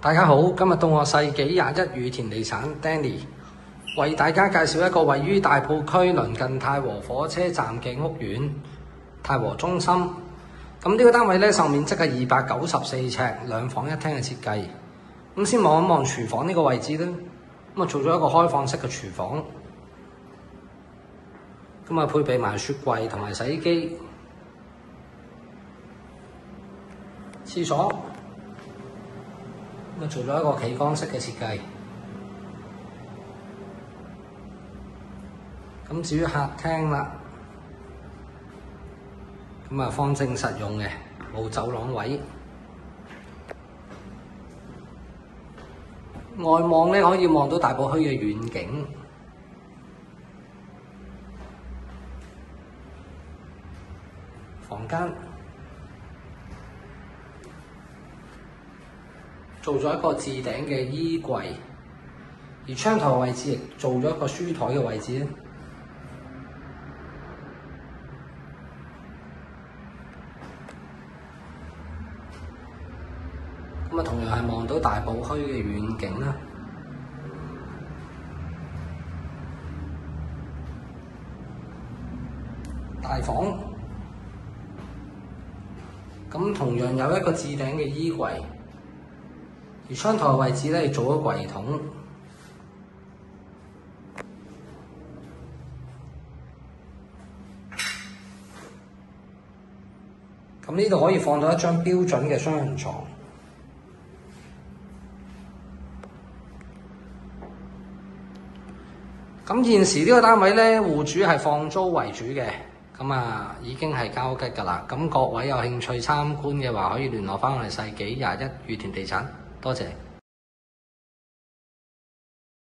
大家好，今日到我世紀21宇田地產 Danny 為大家介紹一個位於大埔區鄰近太和火車站嘅屋苑太和中心。咁呢個單位咧，售面積係294尺，2房1廳嘅設計。咁先望一望廚房呢個位置咧，咁啊做咗一個開放式嘅廚房，咁啊配備埋雪櫃同埋洗衣機，廁所。咁做咗一個企缸式嘅設計。咁至於客廳啦，咁啊方正實用嘅，冇走廊位。外望咧可以望到大埔墟嘅遠景。房間做咗一個置頂嘅衣櫃，而窗台位置亦做咗一個書台嘅位置咧。咁啊，同樣係望到大埔墟嘅遠景啦。大房咁同樣有一個置頂嘅衣櫃。而窗台位置咧，做咗櫃桶。咁呢度可以放到一張標準嘅雙人床。咁現時呢個單位咧，戶主係放租為主嘅，咁啊已經係交吉㗎啦。咁各位有興趣參觀嘅話，可以聯絡返我哋世紀21宇田地產。多謝。